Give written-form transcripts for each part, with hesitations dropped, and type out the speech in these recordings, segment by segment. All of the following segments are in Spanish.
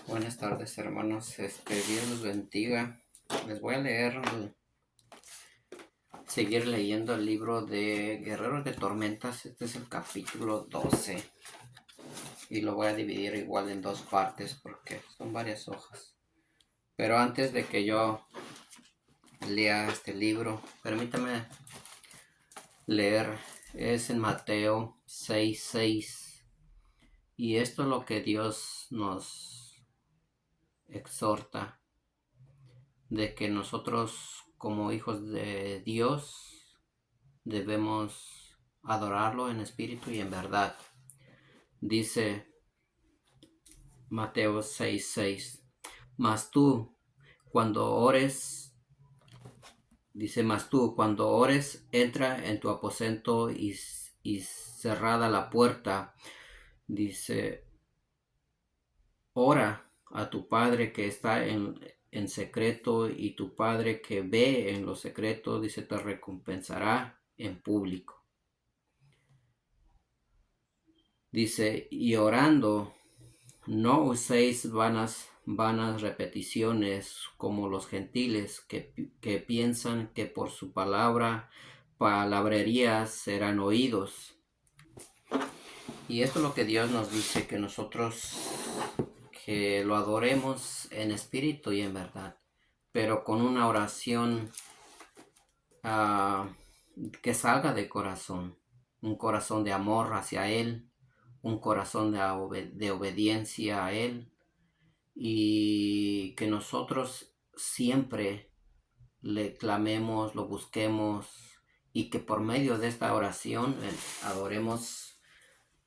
Buenas tardes, hermanos. Dios los bendiga. Les voy a seguir leyendo el libro de Guerreros de Tormentas. Este es el capítulo 12 y lo voy a dividir igual en dos partes porque son varias hojas. Pero antes de que yo lea este libro, permítame leer. Es en Mateo 6:6 y esto es lo que Dios nos exhorta, de que nosotros como hijos de Dios debemos adorarlo en espíritu y en verdad. Dice Mateo 6:6, mas tú cuando ores, entra en tu aposento y cerrada la puerta, dice, ora a tu Padre que está en secreto, y tu Padre que ve en lo secreto, dice, te recompensará en público. Dice, y orando, no uséis vanas repeticiones como los gentiles que piensan que por su palabrería serán oídos. Y esto es lo que Dios nos dice, que nosotros que lo adoremos en espíritu y en verdad, pero con una oración que salga de corazón, un corazón de amor hacia Él, un corazón de obediencia a Él, y que nosotros siempre le clamemos, lo busquemos, y que por medio de esta oración adoremos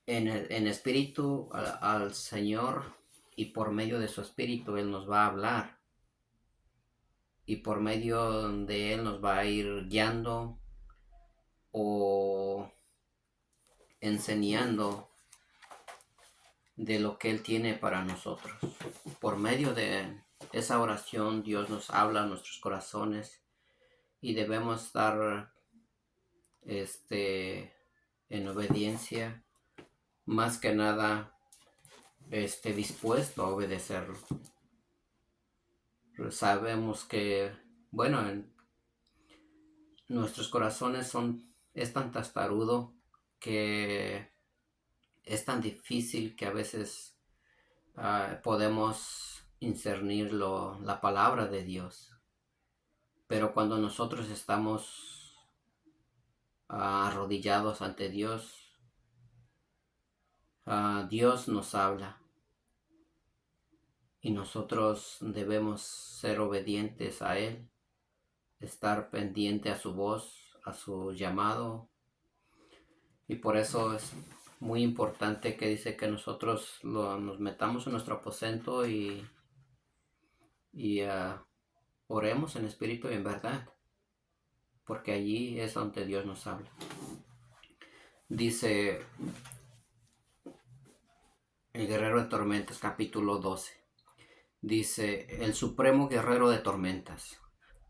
en espíritu al Señor, y por medio de su espíritu Él nos va a hablar, y por medio de Él nos va a ir guiando o enseñando de lo que Él tiene para nosotros. Por medio de esa oración Dios nos habla a nuestros corazones, y debemos estar en obediencia, más que nada dispuesto a obedecerlo. Sabemos que, bueno, nuestros corazones es tan tastarudo que es tan difícil que a veces podemos discernir la palabra de Dios. Pero cuando nosotros estamos arrodillados ante Dios, Dios nos habla, y nosotros debemos ser obedientes a Él, estar pendiente a su voz, a su llamado. Y por eso es muy importante que dice que nosotros nos metamos en nuestro aposento y oremos en espíritu y en verdad, porque allí es donde Dios nos habla. Dice el Guerrero de Tormentas, capítulo 12. Dice, el supremo guerrero de tormentas.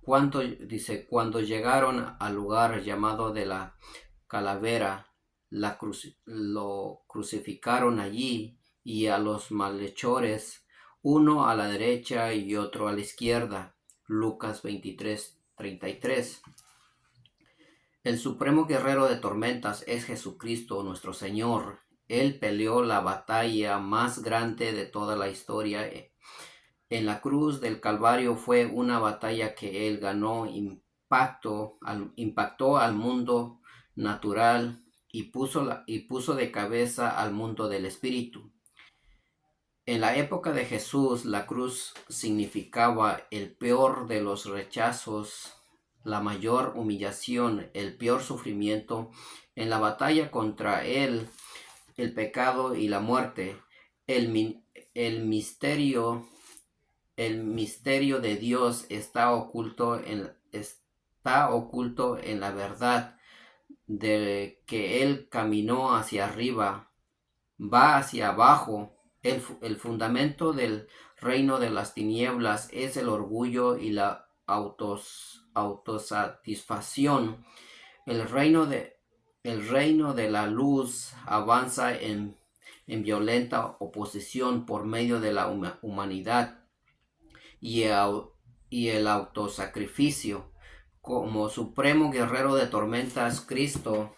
Cuando llegaron al lugar llamado de la calavera, lo crucificaron allí, y a los malhechores, uno a la derecha y otro a la izquierda. Lucas 23:33. El supremo guerrero de tormentas es Jesucristo nuestro Señor. Él peleó la batalla más grande de toda la historia. En la cruz del Calvario fue una batalla que Él ganó, impactó al mundo natural, y puso de cabeza al mundo del espíritu. En la época de Jesús, la cruz significaba el peor de los rechazos, la mayor humillación, el peor sufrimiento. En la batalla contra Él, el pecado y la muerte, el misterio de Dios está oculto en la verdad de que Él caminó hacia arriba, va hacia abajo. El fundamento del reino de las tinieblas es el orgullo y la autosatisfacción. El reino de la luz avanza en en violenta oposición por medio de la humanidad y el autosacrificio. Como supremo guerrero de tormentas, Cristo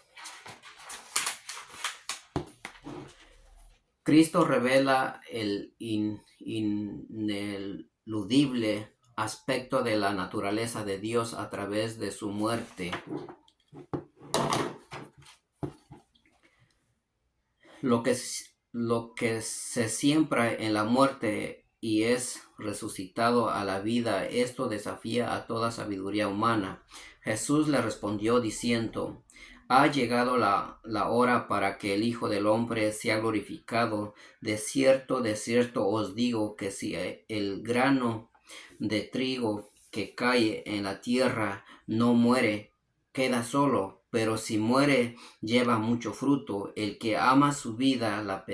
revela el ineludible aspecto de la naturaleza de Dios a través de su muerte. Lo que se siembra en la muerte y es resucitado a la vida, esto desafía a toda sabiduría humana. Jesús le respondió diciendo: ha llegado la hora para que el Hijo del Hombre sea glorificado. De cierto os digo que si el grano de trigo que cae en la tierra no muere, queda solo, pero si muere, lleva mucho fruto. El que ama su vida la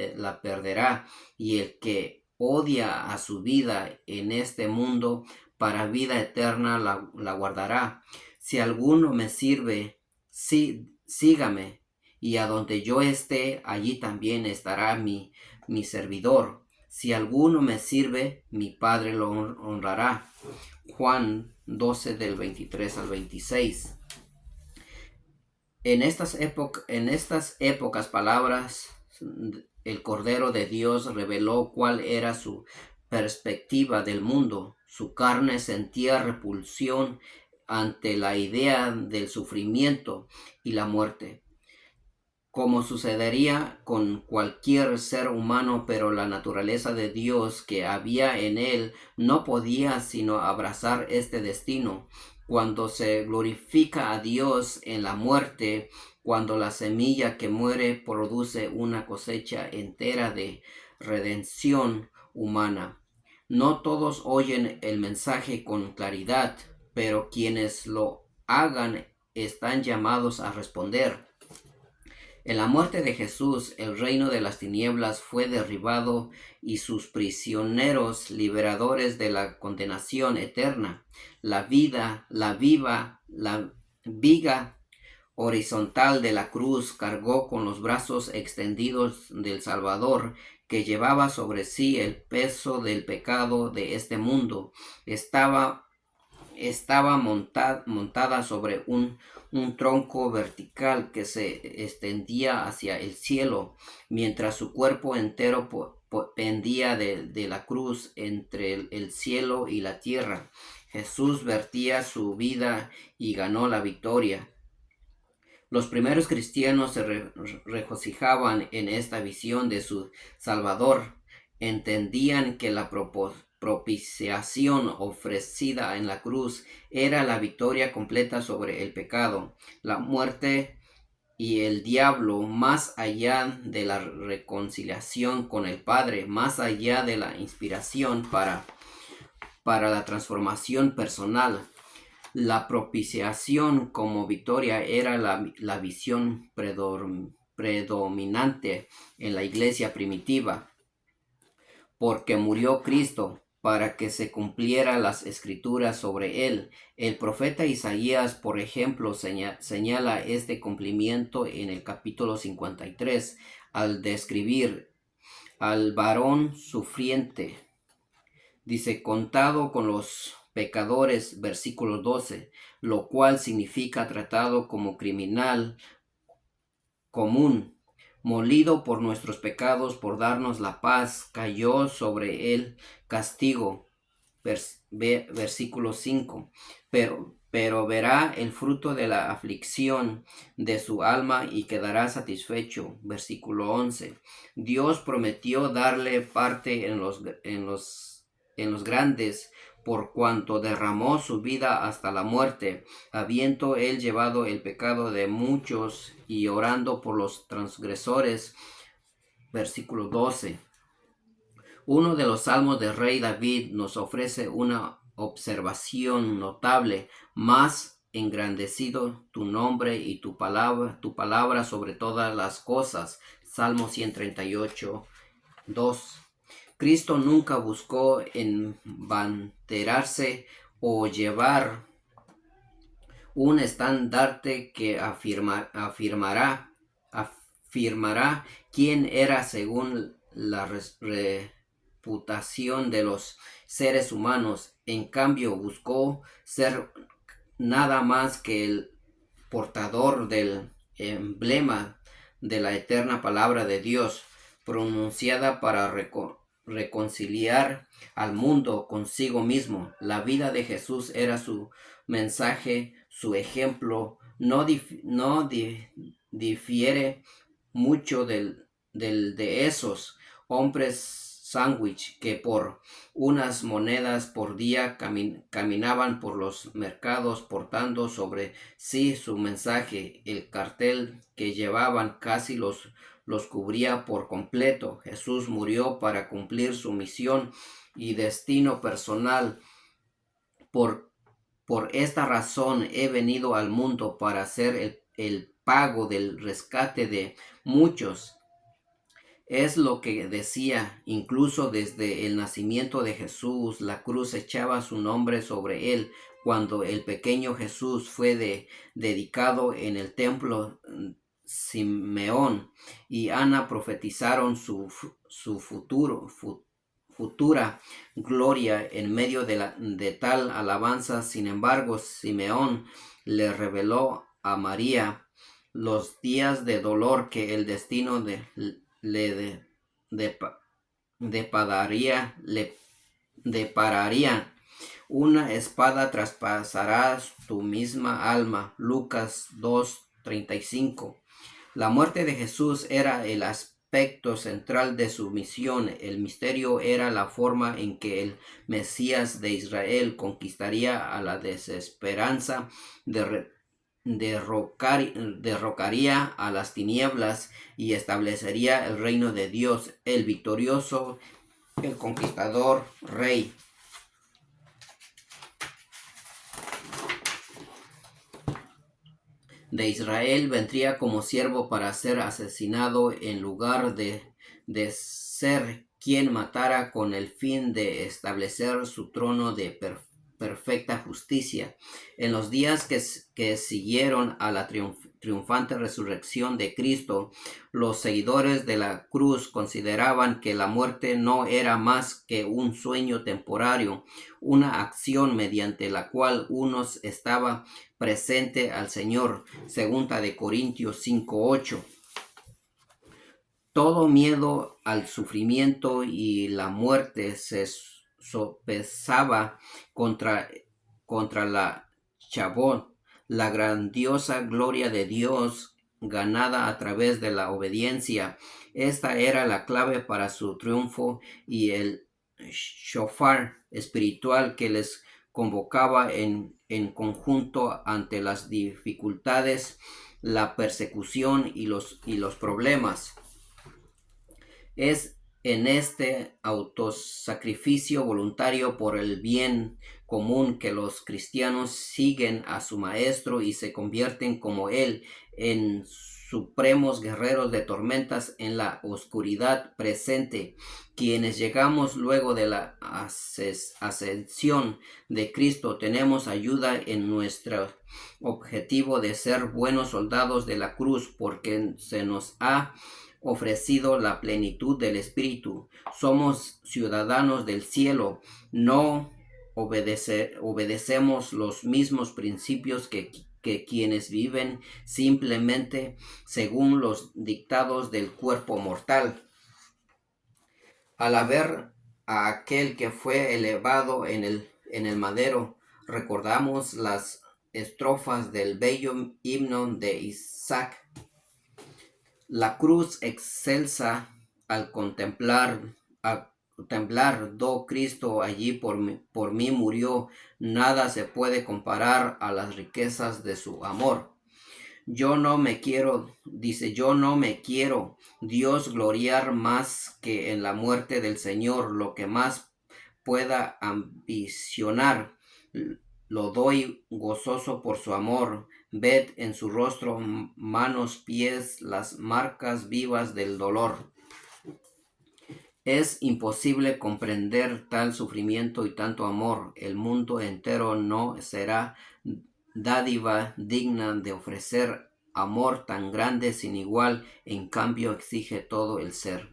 perderá, y el que odia a su vida en este mundo, para vida eterna la guardará. Si alguno me sirve, sígame, y a donde yo esté, allí también estará mi servidor. Si alguno me sirve, mi Padre lo honrará. Juan 12 del 23 al 26. En estas épocas palabras, el Cordero de Dios reveló cuál era su perspectiva del mundo. Su carne sentía repulsión ante la idea del sufrimiento y la muerte, como sucedería con cualquier ser humano, pero la naturaleza de Dios que había en él no podía sino abrazar este destino. Cuando se glorifica a Dios en la muerte, cuando la semilla que muere produce una cosecha entera de redención humana. No todos oyen el mensaje con claridad, pero quienes lo hagan están llamados a responder. En la muerte de Jesús, el reino de las tinieblas fue derribado y sus prisioneros liberadores de la condenación eterna. La viga horizontal de la cruz cargó con los brazos extendidos del Salvador, que llevaba sobre sí el peso del pecado de este mundo. Estaba montada sobre un tronco vertical que se extendía hacia el cielo, mientras su cuerpo entero pendía de la cruz entre el cielo y la tierra. Jesús vertía su vida y ganó la victoria. Los primeros cristianos se regocijaban en esta visión de su Salvador. Entendían que la propiciación ofrecida en la cruz era la victoria completa sobre el pecado, la muerte y el diablo, más allá de la reconciliación con el Padre, más allá de la inspiración para la transformación personal. La propiciación como victoria era la visión predominante en la iglesia primitiva, porque murió Cristo para que se cumplieran las escrituras sobre él. El profeta Isaías, por ejemplo, señala este cumplimiento en el capítulo 53 al describir al varón sufriente. Dice: contado con los pecadores, versículo 12, lo cual significa tratado como criminal común, molido por nuestros pecados, por darnos la paz, cayó sobre él castigo. Versículo 5, pero verá el fruto de la aflicción de su alma y quedará satisfecho. Versículo 11, Dios prometió darle parte en los grandes, por cuanto derramó su vida hasta la muerte, habiendo él llevado el pecado de muchos y orando por los transgresores. Versículo 12. Uno de los salmos del rey David nos ofrece una observación notable: más engrandecido tu nombre y tu palabra sobre todas las cosas. Salmo 138, 2. Cristo nunca buscó embanderarse o llevar un estandarte que afirmara afirmará quién era según la reputación de los seres humanos. En cambio, buscó ser nada más que el portador del emblema de la eterna palabra de Dios, pronunciada para reconciliar al mundo consigo mismo. La vida de Jesús era su mensaje, su ejemplo. No difiere mucho de esos hombres sándwich que por unas monedas por día caminaban por los mercados portando sobre sí su mensaje. El cartel que llevaban casi los cubría por completo. Jesús murió para cumplir su misión y destino personal. Por, por esta razón he venido al mundo para hacer el pago del rescate de muchos. Es lo que decía, incluso desde el nacimiento de Jesús, la cruz echaba su nombre sobre él. Cuando el pequeño Jesús fue dedicado en el templo, Simeón y Ana profetizaron su futura gloria en medio de tal alabanza. Sin embargo, Simeón le reveló a María los días de dolor que el destino le depararía. Una espada traspasará tu misma alma. Lucas 2:35. La muerte de Jesús era el aspecto central de su misión. El misterio era la forma en que el Mesías de Israel conquistaría a la desesperanza, derrocaría a las tinieblas y establecería el reino de Dios, el victorioso, el conquistador, rey. De Israel vendría como siervo para ser asesinado en lugar de ser quien matara con el fin de establecer su trono de perfecta justicia. En los días que siguieron a la triunfante resurrección de Cristo, los seguidores de la cruz consideraban que la muerte no era más que un sueño temporario, una acción mediante la cual uno estaba presente al Señor. Segunda de Corintios 5:8. Todo miedo al sufrimiento y la muerte se sopesaba contra la Chabón, la grandiosa gloria de Dios ganada a través de la obediencia. Esta era la clave para su triunfo y el shofar espiritual que les convocaba en conjunto ante las dificultades, la persecución y los problemas. Es en este autosacrificio voluntario por el bien común que los cristianos siguen a su maestro y se convierten como él en supremos guerreros de tormentas en la oscuridad presente. Quienes llegamos luego de la ascensión de Cristo tenemos ayuda en nuestro objetivo de ser buenos soldados de la cruz, porque se nos ha ofrecido la plenitud del Espíritu. Somos ciudadanos del cielo. No obedecemos los mismos principios que quienes viven simplemente según los dictados del cuerpo mortal. Al ver a aquel que fue elevado en el madero, recordamos las estrofas del bello himno de Isaac. La cruz excelsa al temblar, do Cristo allí por mí murió, nada se puede comparar a las riquezas de su amor. Yo no me quiero Dios gloriar más que en la muerte del Señor, lo que más pueda ambicionar, lo doy gozoso por su amor. Ved en su rostro, manos, pies, las marcas vivas del dolor. Es imposible comprender tal sufrimiento y tanto amor. El mundo entero no será dádiva digna de ofrecer amor tan grande sin igual, en cambio exige todo el ser.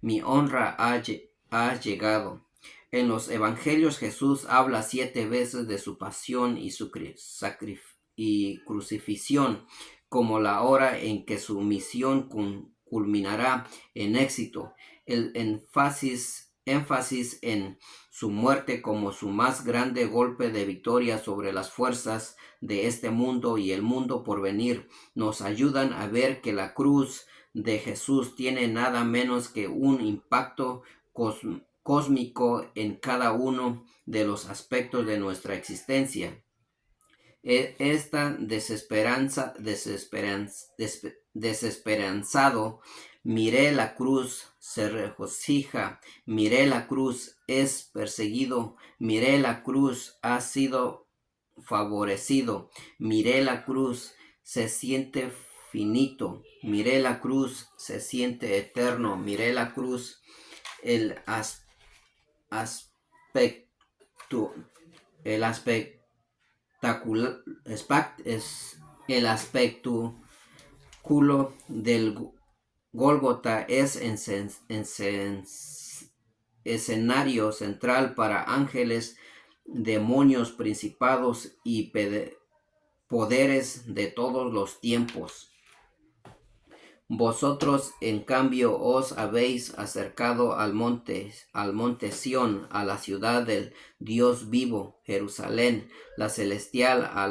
Mi honra ha llegado. En los evangelios Jesús habla 7 veces de su pasión y su crucifixión como la hora en que su misión culminará en éxito. El énfasis en su muerte como su más grande golpe de victoria sobre las fuerzas de este mundo y el mundo por venir nos ayudan a ver que la cruz de Jesús tiene nada menos que un impacto cósmico en cada uno de los aspectos de nuestra existencia. Esta desesperanzado, miré la cruz, se regocija, miré la cruz, es perseguido, miré la cruz, ha sido favorecido, miré la cruz, se siente finito, miré la cruz, se siente eterno, miré la cruz, el aspecto, el aspecto es el espectáculo del Gólgota es escenario central para ángeles, demonios, principados y poderes de todos los tiempos. Vosotros, en cambio, os habéis acercado al monte Sión, a la ciudad del Dios vivo, Jerusalén, la celestial, a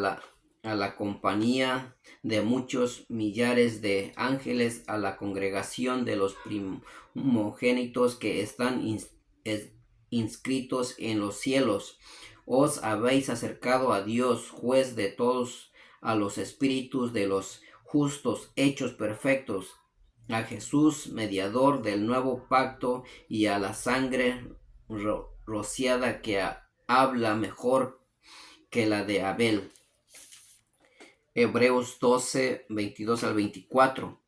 la compañía de muchos millares de ángeles, a la congregación de los primogénitos que están inscritos en los cielos. Os habéis acercado a Dios, juez de todos, a los espíritus de los justos hechos perfectos, a Jesús, mediador del nuevo pacto, y a la sangre rociada que habla mejor que la de Abel. Hebreos 12, 22 al 24.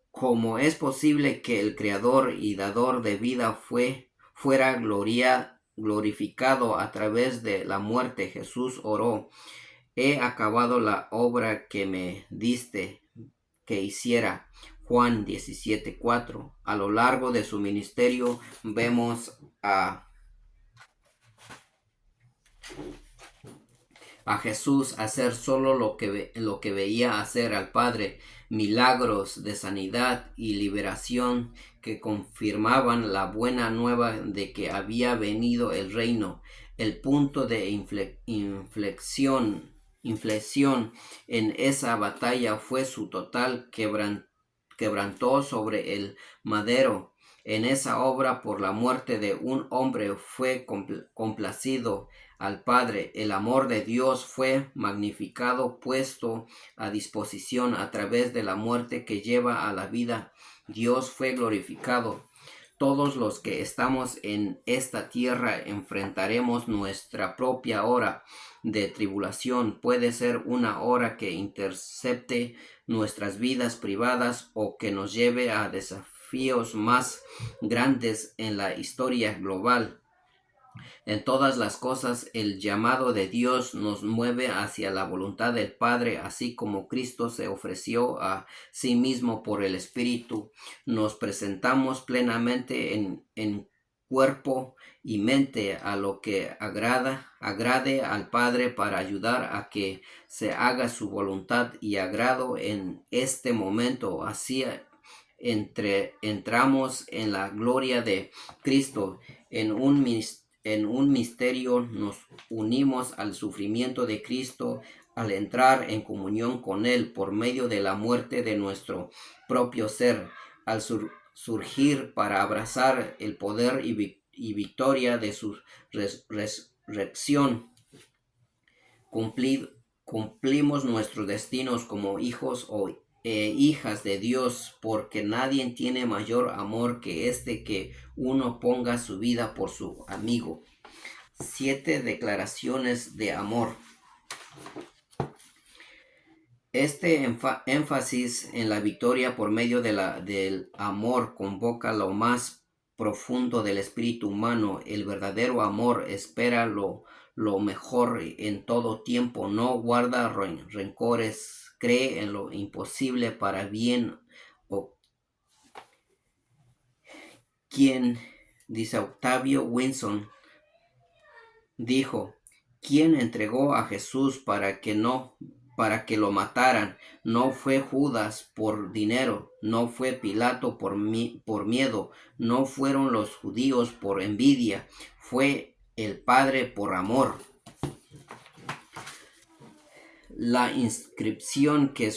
¿Cómo es posible que el Creador y Dador de vida fuera glorificado a través de la muerte? Jesús oró: he acabado la obra que me diste que hiciera. Juan 17:4. A lo largo de su ministerio vemos a Jesús hacer solo lo que veía hacer al Padre, milagros de sanidad y liberación que confirmaban la buena nueva de que había venido el reino. El punto de inflexión en esa batalla fue su total quebrantó sobre el madero. En esa obra, por la muerte de un hombre, fue complacido al Padre. El amor de Dios fue magnificado, puesto a disposición a través de la muerte que lleva a la vida. Dios fue glorificado. Todos los que estamos en esta tierra enfrentaremos nuestra propia hora de tribulación. Puede ser una hora que intercepte nuestras vidas privadas o que nos lleve a desafíos más grandes en la historia global. En todas las cosas, el llamado de Dios nos mueve hacia la voluntad del Padre, así como Cristo se ofreció a sí mismo por el Espíritu. Nos presentamos plenamente en cuerpo y mente a lo que agrade al Padre para ayudar a que se haga su voluntad y agrado en este momento. Así entramos en la gloria de Cristo. En un misterio nos unimos al sufrimiento de Cristo al entrar en comunión con Él por medio de la muerte de nuestro propio ser, al surgir para abrazar el poder y victoria de su resurrección. Cumplimos nuestros destinos como hijos o hijas de Dios, porque nadie tiene mayor amor que este, que uno ponga su vida por su amigo. 7 declaraciones de amor. Este énfasis en la victoria por medio del amor convoca lo más profundo del espíritu humano. El verdadero amor espera lo mejor en todo tiempo, no guarda rencores, cree en lo imposible para bien, o quien, dice Octavio Wilson, dijo, ¿quién entregó a Jesús para que lo mataran? No fue Judas por dinero, no fue Pilato por miedo, no fueron los judíos por envidia, fue el Padre por amor. La inscripción que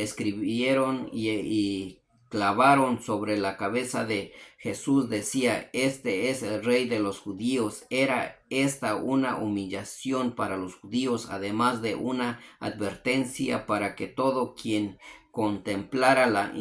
escribieron y clavaron sobre la cabeza de Jesús decía, este es el Rey de los judíos. Era esta una humillación para los judíos, además de una advertencia para que todo quien contemplara la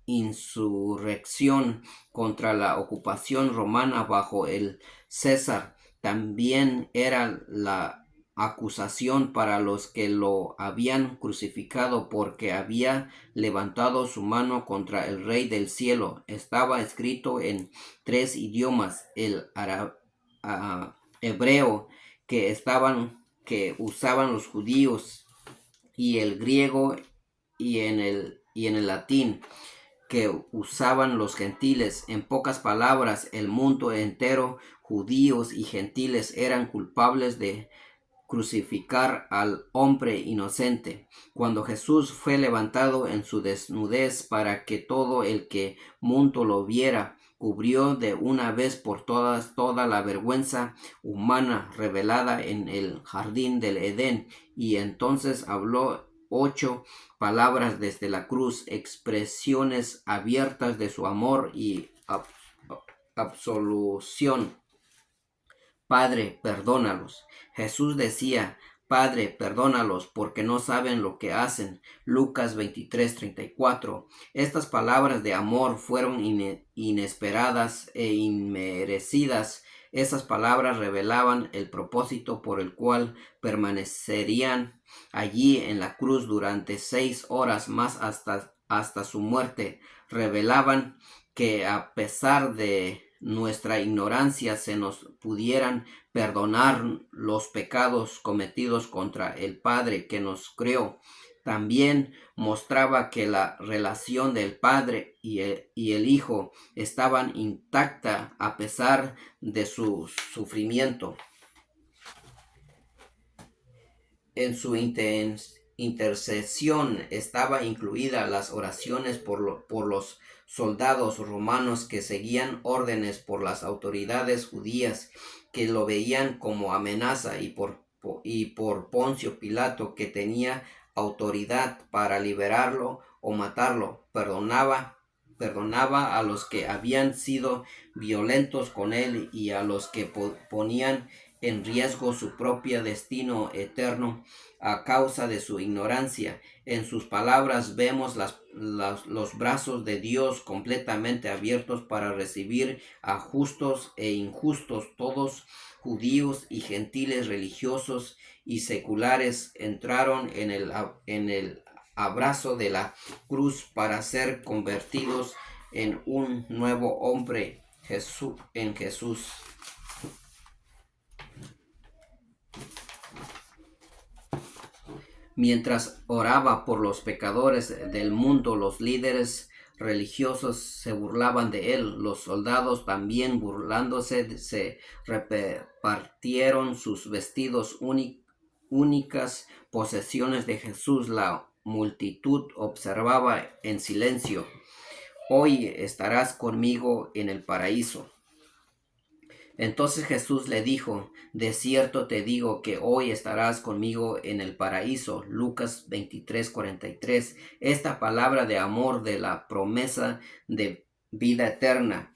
insurrección contra la ocupación romana bajo el César también era la acusación para los que lo habían crucificado, porque había levantado su mano contra el Rey del cielo. Estaba escrito en 3 idiomas, el hebreo que usaban los judíos, y el griego y en el latín que usaban los gentiles. En pocas palabras, el mundo entero, judíos y gentiles, eran culpables de crucificar al hombre inocente. Cuando Jesús fue levantado en su desnudez para que todo el que mundo lo viera, cubrió de una vez por todas toda la vergüenza humana revelada en el jardín del Edén, y entonces habló 8 palabras desde la cruz, expresiones abiertas de su amor y absolución. Padre, perdónalos. Jesús decía, Padre, perdónalos porque no saben lo que hacen. Lucas 23:34. Estas palabras de amor fueron inesperadas e inmerecidas. Esas palabras revelaban el propósito por el cual permanecerían allí en la cruz durante 6 horas más hasta su muerte. Revelaban que a pesar de nuestra ignorancia se nos pudieran perdonar los pecados cometidos contra el Padre que nos creó. También mostraba que la relación del Padre y el Hijo estaban intacta a pesar de su sufrimiento. En su intercesión estaba incluida las oraciones por los soldados romanos que seguían órdenes por las autoridades judías que lo veían como amenaza, y por Poncio Pilato, que tenía autoridad para liberarlo o matarlo. Perdonaba a los que habían sido violentos con él y a los que ponían en riesgo su propio destino eterno a causa de su ignorancia. En sus palabras vemos los brazos de Dios completamente abiertos para recibir a justos e injustos. Todos, judíos y gentiles, religiosos y seculares, entraron en el abrazo de la cruz para ser convertidos en un nuevo hombre en Jesús. Mientras oraba por los pecadores del mundo, los líderes religiosos se burlaban de él. Los soldados, también burlándose, se repartieron sus vestidos, únicas posesiones de Jesús. La multitud observaba en silencio. Hoy estarás conmigo en el paraíso. Entonces Jesús le dijo, de cierto te digo que hoy estarás conmigo en el paraíso. Lucas 23:43. Esta palabra de amor, de la promesa de vida eterna.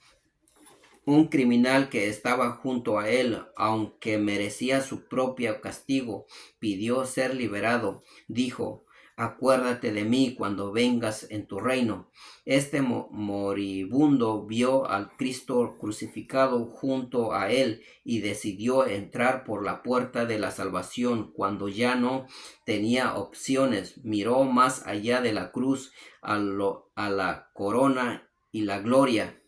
Un criminal que estaba junto a él, aunque merecía su propio castigo, pidió ser liberado. Dijo, acuérdate de mí cuando vengas en tu reino. Este moribundo vio al Cristo crucificado junto a él y decidió entrar por la puerta de la salvación. Cuando ya no tenía opciones, miró más allá de la cruz a la corona y la gloria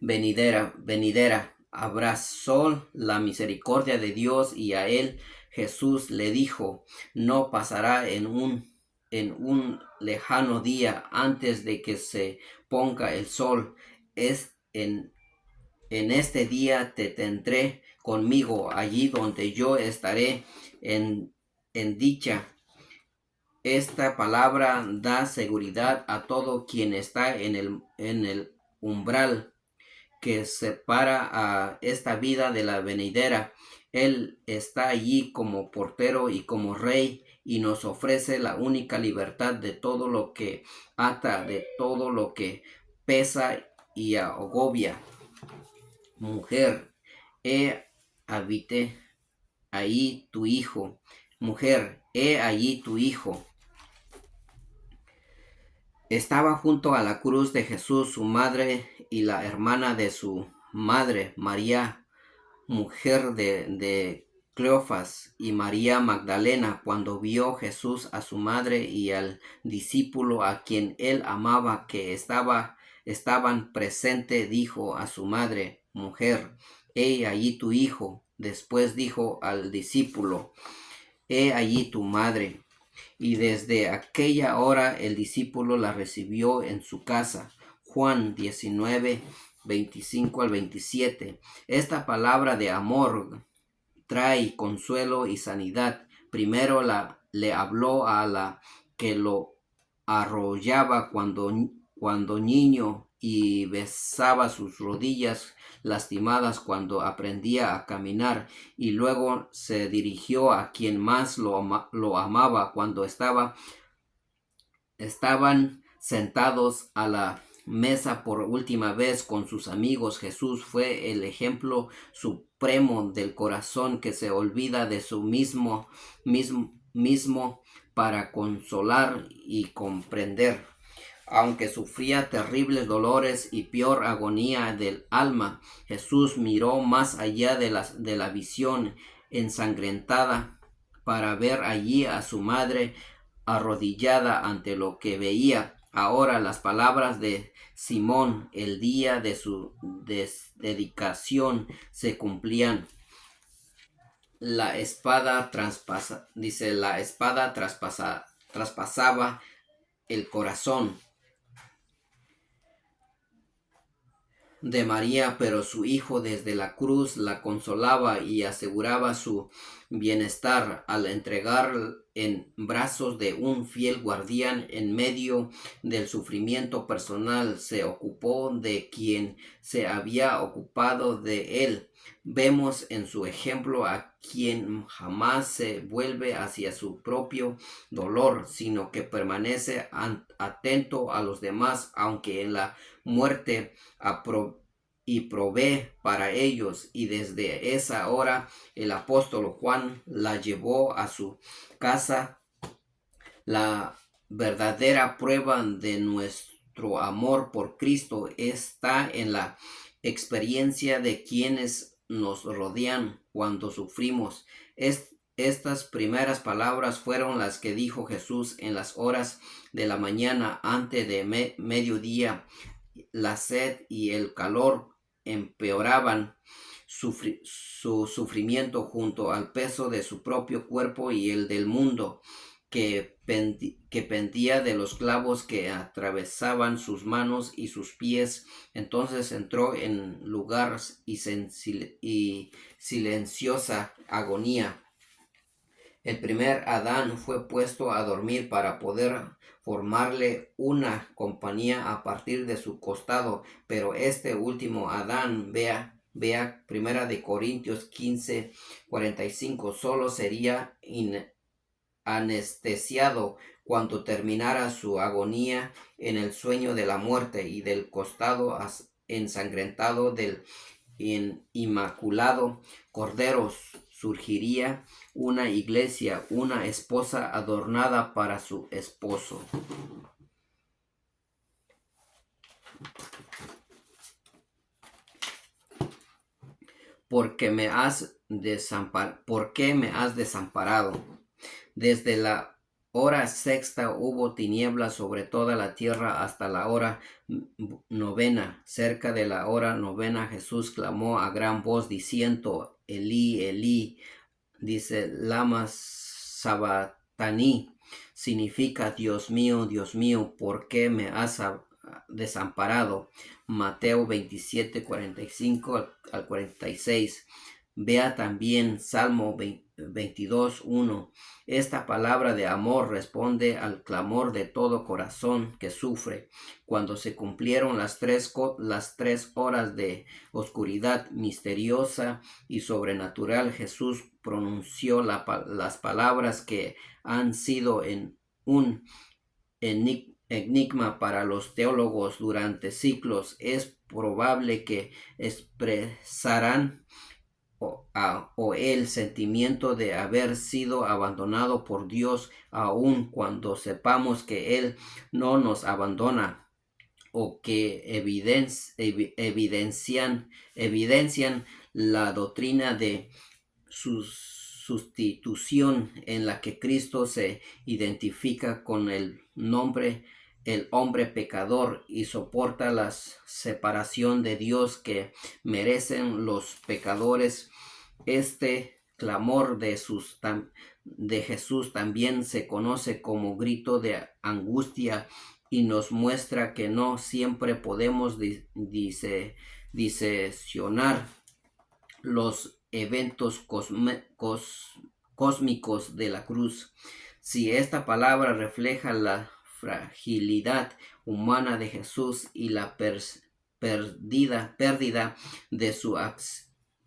venidera. Abrazó la misericordia de Dios y a él Jesús le dijo, no pasará en un en un lejano día antes de que se ponga el sol. Es en este día te tendré conmigo, allí donde yo estaré en dicha. Esta palabra da seguridad a todo quien está en el umbral que separa a esta vida de la venidera. Él está allí como portero y como rey y nos ofrece la única libertad de todo lo que ata, de todo lo que pesa y agobia. Mujer, he habité ahí tu hijo. Mujer, he allí tu hijo. Estaba junto a la cruz de Jesús su madre y la hermana de su madre, María, mujer de Cleofas, y María Magdalena. Cuando vio Jesús a su madre y al discípulo a quien él amaba que estaban presente, dijo a su madre: Mujer, he allí tu hijo. Después dijo al discípulo: He allí tu madre. Y desde aquella hora el discípulo la recibió en su casa. Juan 19, 25 al 27. Esta palabra de amor trae consuelo y sanidad. Primero le habló a la que lo arrollaba cuando niño y besaba sus rodillas lastimadas cuando aprendía a caminar, y luego se dirigió a quien más lo amaba cuando estaban sentados a la mesa por última vez con sus amigos. Jesús fue el ejemplo supremo del corazón que se olvida de su mismo para consolar y comprender. Aunque sufría terribles dolores y peor agonía del alma, Jesús miró más allá de la visión ensangrentada para ver allí a su madre arrodillada ante lo que veía. Ahora las palabras de Simón el día de su dedicación se cumplían. La espada traspasaba el corazón de María, pero su hijo desde la cruz la consolaba y aseguraba su bienestar al entregar en brazos de un fiel guardián en medio del sufrimiento personal. Se ocupó de quien se había ocupado de él. Vemos en su ejemplo a quien jamás se vuelve hacia su propio dolor, sino que permanece atento a los demás, aunque en la muerte y provee para ellos. Y desde esa hora el apóstol Juan la llevó a su casa. La verdadera prueba de nuestro amor por Cristo está en la experiencia de quienes nos rodean cuando sufrimos. Estas primeras palabras fueron las que dijo Jesús en las horas de la mañana antes de mediodía. La sed y el calor empeoraban su sufrimiento junto al peso de su propio cuerpo y el del mundo que pendía de los clavos que atravesaban sus manos y sus pies. Entonces entró en lugar y silenciosa agonía. El primer Adán fue puesto a dormir para poder formarle una compañía a partir de su costado, pero este último Adán, vea Primera de Corintios 15, 45, solo sería anestesiado cuando terminara su agonía en el sueño de la muerte, y del costado ensangrentado del inmaculado Cordero surgiría una iglesia, una esposa adornada para su esposo. ¿Por qué me has desamparado? Desde la hora sexta hubo tinieblas sobre toda la tierra hasta la hora novena. Cerca de la hora novena Jesús clamó a gran voz diciendo: Elí, Elí, dice, lama sabatani, Significa Dios mío, ¿por qué me has desamparado? Mateo 27, 45 al 46. Vea también Salmo 22, 1. Esta palabra de amor responde al clamor de todo corazón que sufre. Cuando se cumplieron las tres horas de oscuridad misteriosa y sobrenatural, Jesús pronunció las palabras que han sido en un enigma para los teólogos durante siglos. Es probable que expresarán o el sentimiento de haber sido abandonado por Dios, aun cuando sepamos que Él no nos abandona, o que evidencian la doctrina de su sustitución, en la que Cristo se identifica con el hombre pecador y soporta la separación de Dios que merecen los pecadores. Este clamor de Jesús también se conoce como grito de angustia y nos muestra que no siempre podemos diseccionar los eventos cósmicos de la cruz. Si esta palabra refleja la fragilidad humana de Jesús y la pérdida de su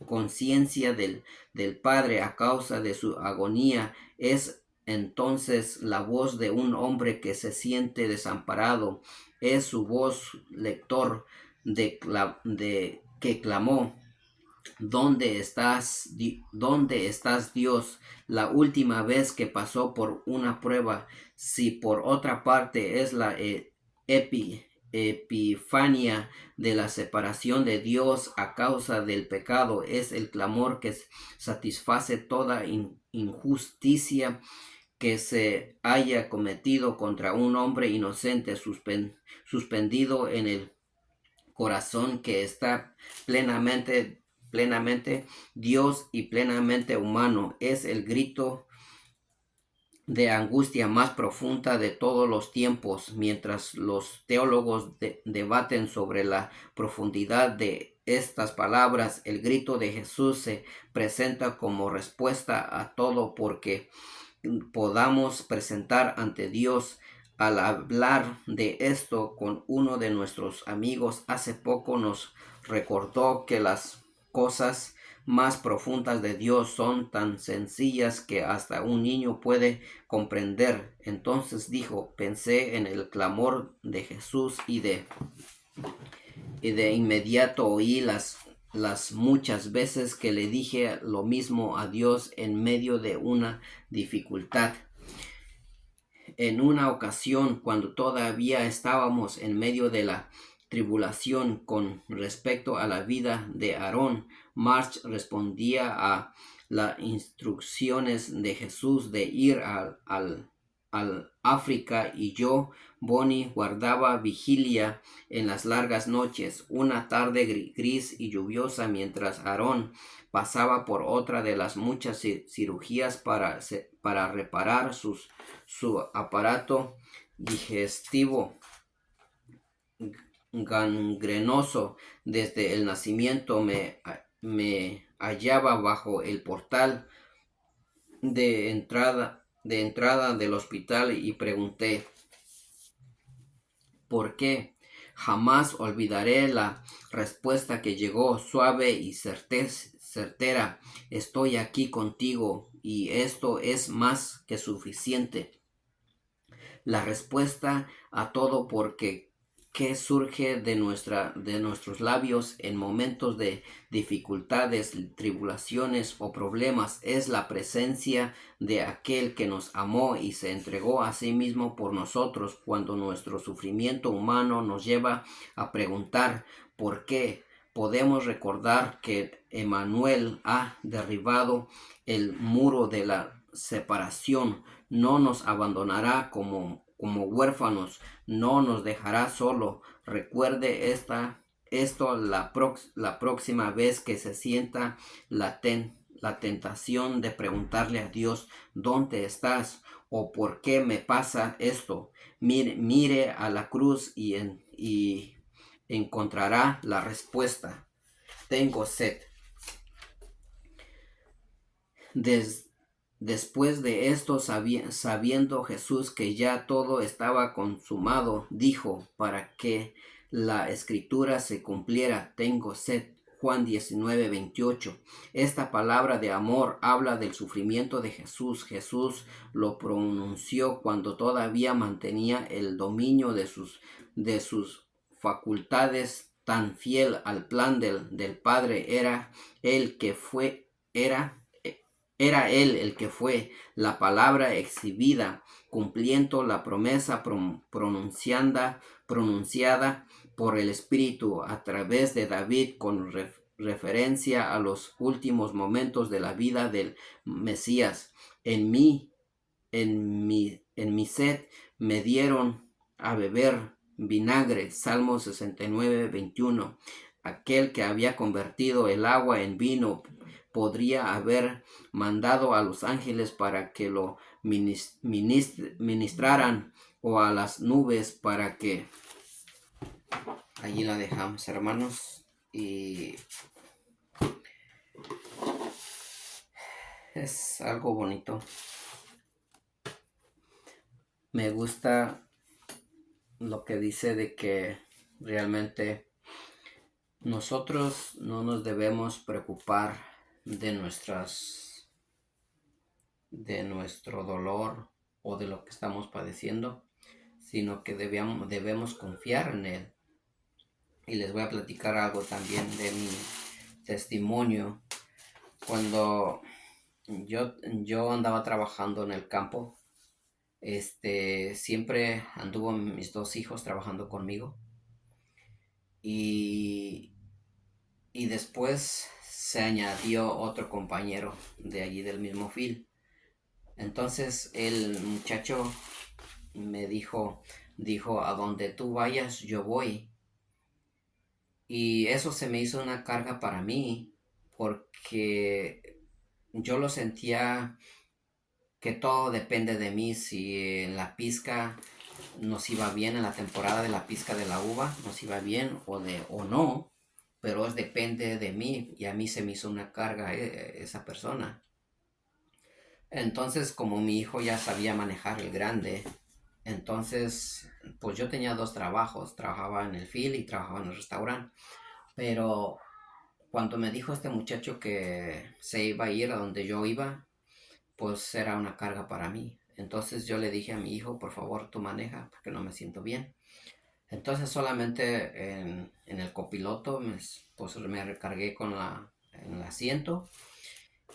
conciencia del Padre a causa de su agonía, es entonces la voz de un hombre que se siente desamparado. Es su voz lector que clamó: ¿Dónde estás, Dios? La última vez que pasó por una prueba. Si por otra parte es la epifanía de la separación de Dios a causa del pecado, es el clamor que satisface toda injusticia que se haya cometido contra un hombre inocente, suspendido en el corazón que está plenamente Dios y plenamente humano. Es el grito de angustia más profunda de todos los tiempos. Mientras los teólogos debaten sobre la profundidad de estas palabras, el grito de Jesús se presenta como respuesta a todo porque podamos presentar ante Dios. Al hablar de esto con uno de nuestros amigos hace poco, nos recordó que las cosas más profundas de Dios son tan sencillas que hasta un niño puede comprender. Entonces dijo: pensé en el clamor de Jesús y de inmediato oí las muchas veces que le dije lo mismo a Dios en medio de una dificultad. En una ocasión, cuando todavía estábamos en medio de la tribulación con respecto a la vida de Aarón, March respondía a las instrucciones de Jesús de ir al África, y yo, Bonnie, guardaba vigilia en las largas noches. Una tarde gris y lluviosa, mientras Aarón pasaba por otra de las muchas cirugías para reparar su aparato digestivo gangrenoso desde el nacimiento, me hallaba bajo el portal de entrada del hospital y pregunté: ¿por qué? Jamás olvidaré la respuesta que llegó, suave y certera: estoy aquí contigo y esto es más que suficiente. La respuesta a todo porque que surge de nuestros labios en momentos de dificultades, tribulaciones o problemas es la presencia de aquel que nos amó y se entregó a sí mismo por nosotros. Cuando nuestro sufrimiento humano nos lleva a preguntar ¿por qué?, podemos recordar que Emmanuel ha derribado el muro de la separación. No nos abandonará como huérfanos, no nos dejará solo. Recuerde esto la próxima vez que se sienta la la tentación de preguntarle a Dios, ¿dónde estás? ¿O por qué me pasa esto? Mire a la cruz y encontrará la respuesta. Tengo sed. Después de esto, sabiendo Jesús que ya todo estaba consumado, dijo, para que la escritura se cumpliera, tengo sed. Juan 19:28. Esta palabra de amor habla del sufrimiento de Jesús. Jesús lo pronunció cuando todavía mantenía el dominio de sus facultades. Tan fiel al plan del Padre era el que fue, era él el que fue la palabra exhibida, cumpliendo la promesa pronunciada por el Espíritu a través de David con referencia a los últimos momentos de la vida del Mesías. En mi sed me dieron a beber vinagre. Salmo 69:21. Aquel que había convertido el agua en vino podría haber mandado a los ángeles para que lo ministraran, o a las nubes para que... Allí la dejamos, hermanos, y es algo bonito. Me gusta lo que dice de que realmente nosotros no nos debemos preocupar de nuestro dolor o de lo que estamos padeciendo, sino que debemos confiar en Él. Y les voy a platicar algo también de mi testimonio. Cuando yo andaba trabajando en el campo, siempre anduvo mis dos hijos trabajando conmigo. Y después se añadió otro compañero de allí del mismo field. Entonces el muchacho me dijo, a donde tú vayas yo voy. Y eso se me hizo una carga para mí, porque yo lo sentía que todo depende de mí. Si en la pizca nos iba bien, en la temporada de la pizca de la uva nos iba bien o no, pero depende de mí, y a mí se me hizo una carga esa persona. Entonces, como mi hijo ya sabía manejar el grande, entonces pues yo tenía dos trabajos, trabajaba en el field y trabajaba en el restaurante. Pero cuando me dijo este muchacho que se iba a ir a donde yo iba, pues era una carga para mí. Entonces yo le dije a mi hijo, por favor, tú maneja, porque no me siento bien. Entonces solamente en el copiloto pues me recargué en el asiento,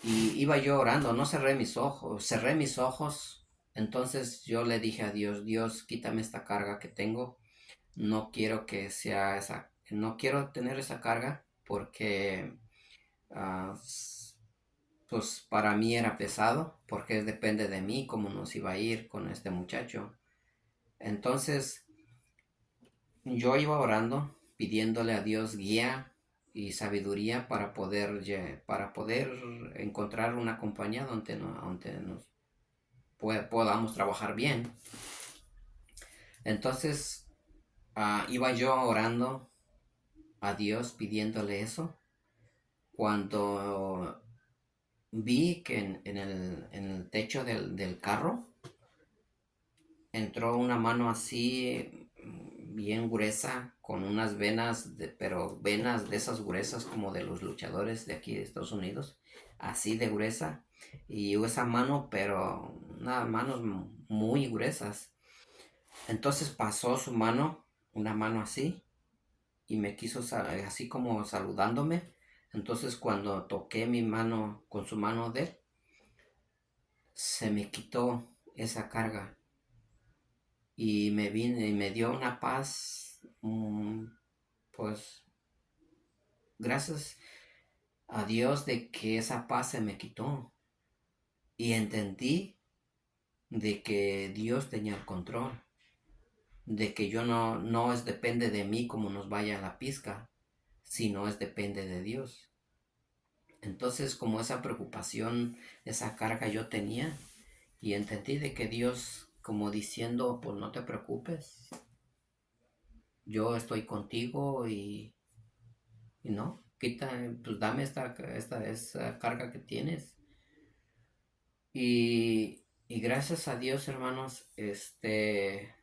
y iba yo orando. No cerré mis ojos. Entonces yo le dije a Dios, Dios, quítame esta carga que tengo. No quiero no quiero tener esa carga, porque ah, pues para mí era pesado, porque depende de mí cómo nos iba a ir con este muchacho. Entonces yo iba orando, pidiéndole a Dios guía y sabiduría para poder encontrar una compañía donde nos podamos trabajar bien. Entonces iba yo orando a Dios pidiéndole eso, cuando vi que en el techo del carro entró una mano así, bien gruesa, con unas venas, pero venas de esas gruesas como de los luchadores de aquí de Estados Unidos, así de gruesa. Y esa mano, pero unas manos muy gruesas. Entonces pasó su mano, una mano así, y me quiso así como saludándome. Entonces cuando toqué mi mano con su mano de él, se me quitó esa carga, y me dio una paz. Pues gracias a Dios de que esa paz se me quitó, y entendí de que Dios tenía el control, de que yo no depende de mí como nos vaya a la pizca, sino depende de Dios. Entonces, como esa preocupación, esa carga yo tenía, y entendí de que Dios, como diciendo, pues no te preocupes, yo estoy contigo y no, quita, pues dame esa carga que tienes. Y gracias a Dios, hermanos,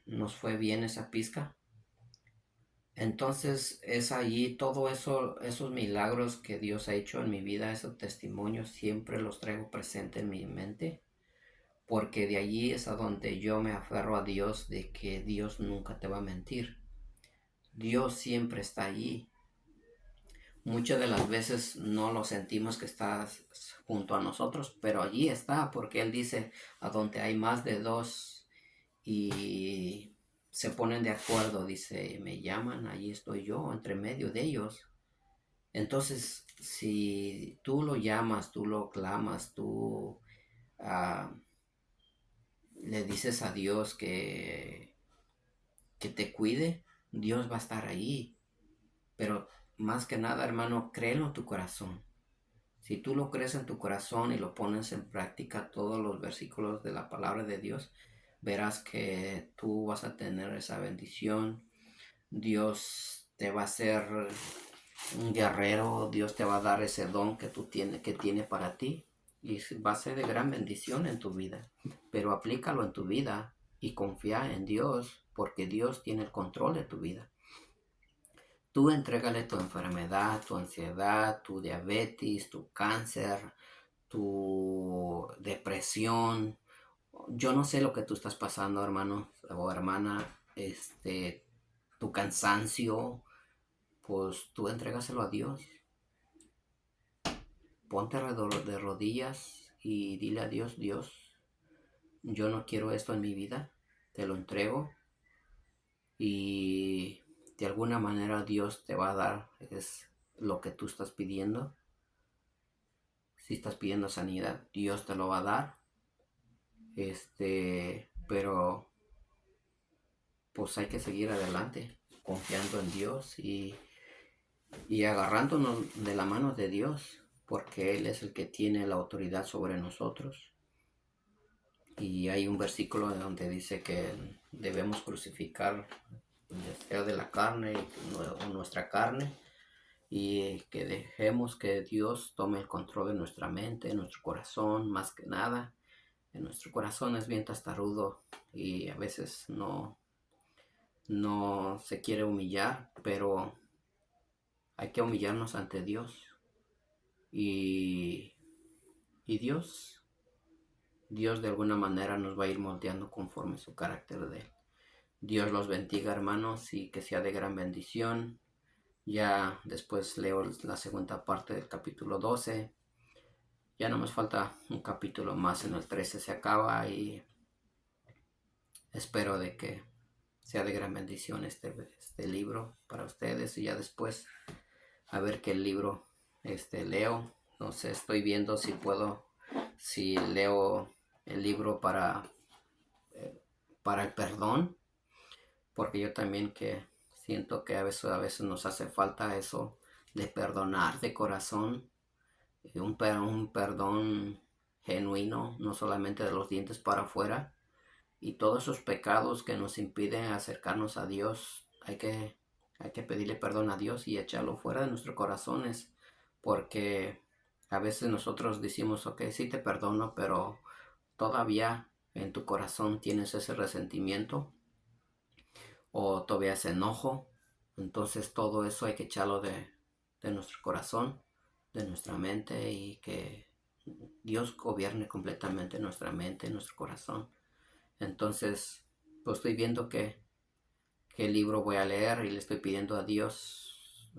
nos fue bien esa pizca. Entonces es allí todo eso, esos milagros que Dios ha hecho en mi vida, esos testimonios, siempre los traigo presente en mi mente, porque de allí es a donde yo me aferro a Dios, de que Dios nunca te va a mentir. Dios siempre está allí. Muchas de las veces no lo sentimos que está junto a nosotros, pero allí está, porque Él dice, a donde hay más de dos y se ponen de acuerdo, dice, me llaman, allí estoy yo, entre medio de ellos. Entonces, si tú lo llamas, tú lo clamas, tú ah, le dices a Dios que te cuide, Dios va a estar ahí. Pero más que nada, hermano, créelo en tu corazón. Si tú lo crees en tu corazón y lo pones en práctica todos los versículos de la palabra de Dios, verás que tú vas a tener esa bendición. Dios te va a hacer un guerrero, Dios te va a dar ese don que tiene para ti y va a ser de gran bendición en tu vida. Pero aplícalo en tu vida y confía en Dios, porque Dios tiene el control de tu vida. Tú entrégale tu enfermedad, tu ansiedad, tu diabetes, tu cáncer, tu depresión. Yo no sé lo que tú estás pasando, hermano o hermana, tu cansancio, pues tú entrégaselo a Dios. Ponte alrededor de rodillas y dile a Dios, Dios, yo no quiero esto en mi vida, te lo entrego y de alguna manera Dios te va a dar es lo que tú estás pidiendo. Si estás pidiendo sanidad, Dios te lo va a dar. Pero pues hay que seguir adelante, confiando en Dios y agarrándonos de la mano de Dios, porque Él es el que tiene la autoridad sobre nosotros. Y hay un versículo donde dice que debemos crucificar el deseo de la carne o nuestra carne y que dejemos que Dios tome el control de nuestra mente, de nuestro corazón, más que nada. En nuestro corazón es bien tastarudo y a veces no se quiere humillar, pero hay que humillarnos ante Dios. Y, y Dios de alguna manera nos va a ir moldeando conforme su carácter de Él. Dios los bendiga, hermanos, y que sea de gran bendición. Ya después leo la segunda parte del capítulo 12. Ya no nos falta un capítulo más, en el 13 se acaba y espero de que sea de gran bendición este libro para ustedes. Y ya después a ver qué libro leo. No sé, estoy viendo si leo el libro para el perdón, porque yo también que siento que a veces nos hace falta eso de perdonar de corazón, un perdón genuino, no solamente de los dientes para afuera, y todos esos pecados que nos impiden acercarnos a Dios, hay que pedirle perdón a Dios y echarlo fuera de nuestros corazones, porque a veces nosotros decimos, ok, sí te perdono, pero todavía en tu corazón tienes ese resentimiento o todavía ese enojo. Entonces todo eso hay que echarlo de nuestro corazón, de nuestra mente, y que Dios gobierne completamente nuestra mente, nuestro corazón. Entonces, pues estoy viendo qué libro voy a leer y le estoy pidiendo a Dios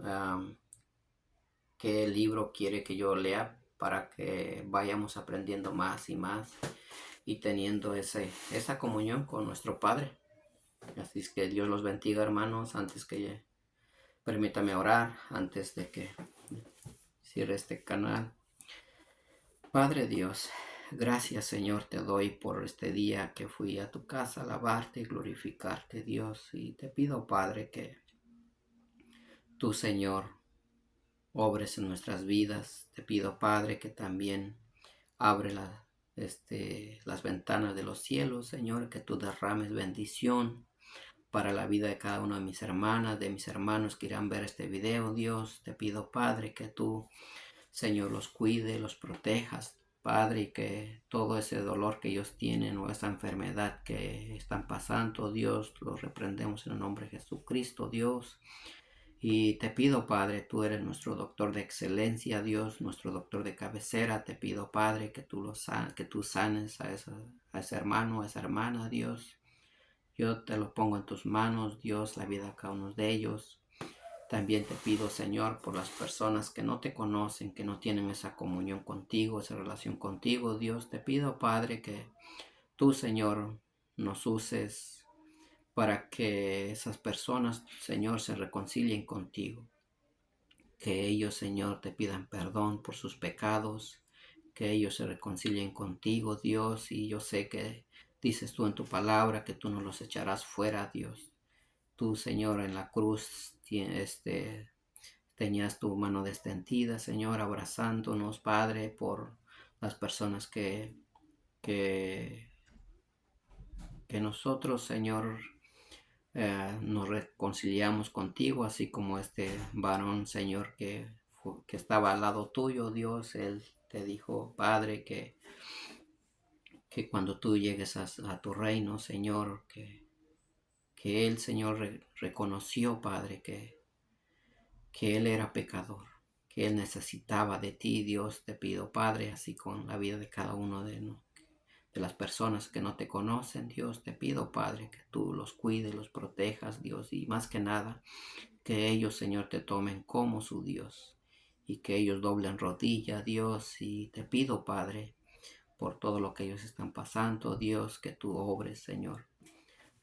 qué libro quiere que yo lea para que vayamos aprendiendo más y más y teniendo esa comunión con nuestro Padre. Así es que Dios los bendiga, hermanos. Permítame orar antes de que cierre este canal. Padre Dios, gracias Señor te doy por este día que fui a tu casa a alabarte y glorificarte, Dios. Y te pido, Padre, que tú, Señor, obres en nuestras vidas. Te pido, Padre, que también abre las ventanas de los cielos, Señor, que tú derrames bendición para la vida de cada una de mis hermanas, de mis hermanos que irán a ver este video, Dios. Te pido, Padre, que tú, Señor, los cuide, los protejas, Padre, y que todo ese dolor que ellos tienen o esa enfermedad que están pasando, Dios, los reprendemos en el nombre de Jesucristo, Dios. Y te pido, Padre, tú eres nuestro doctor de excelencia, Dios, nuestro doctor de cabecera. Te pido, Padre, que tú sanes a ese hermano, a esa hermana, Dios. Yo te lo pongo en tus manos, Dios, la vida de cada uno de ellos. También te pido, Señor, por las personas que no te conocen, que no tienen esa comunión contigo, esa relación contigo, Dios. Te pido, Padre, que tú, Señor, nos uses para que esas personas, Señor, se reconcilien contigo. Que ellos, Señor, te pidan perdón por sus pecados, que ellos se reconcilien contigo, Dios. Y yo sé que dices tú en tu palabra que tú no los echarás fuera, Dios. Tú, Señor, en la cruz tenías tu mano extendida, Señor, abrazándonos, Padre, por las personas que nosotros, Señor, nos reconciliamos contigo, así como este varón, Señor, que estaba al lado tuyo, Dios. Él te dijo, Padre, que cuando tú llegues a tu reino, Señor, que él, Señor, reconoció, Padre, que él era pecador, que él necesitaba de ti, Dios. Te pido, Padre, así con la vida de cada uno de las personas que no te conocen, Dios. Te pido, Padre, que tú los cuides, los protejas, Dios, y más que nada, que ellos, Señor, te tomen como su Dios y que ellos doblen rodilla, Dios. Y te pido, Padre, por todo lo que ellos están pasando, Dios, que tú obres, Señor.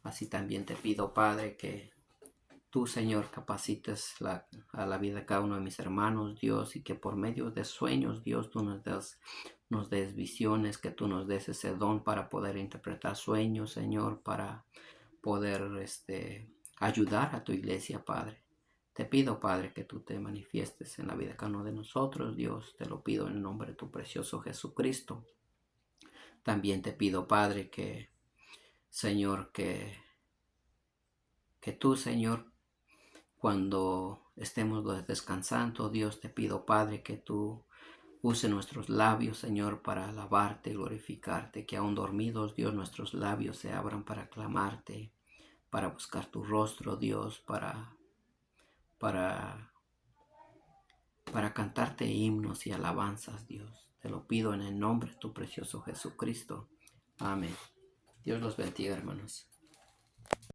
Así también te pido, Padre, que tú, Señor, capacites a la vida de cada uno de mis hermanos, Dios, y que por medio de sueños, Dios, tú nos des visiones, que tú nos des ese don para poder interpretar sueños, Señor, para poder ayudar a tu iglesia, Padre. Te pido, Padre, que tú te manifiestes en la vida de cada uno de nosotros, Dios. Te lo pido en el nombre de tu precioso Jesucristo. También te pido, Padre, que, Señor, que tú, Señor, cuando estemos descansando, Dios, te pido, Padre, que tú use nuestros labios, Señor, para alabarte y glorificarte. Que aún dormidos, Dios, nuestros labios se abran para clamarte, para buscar tu rostro, Dios, para cantarte himnos y alabanzas, Dios. Te lo pido en el nombre de tu precioso Jesucristo. Amén. Dios los bendiga, hermanos.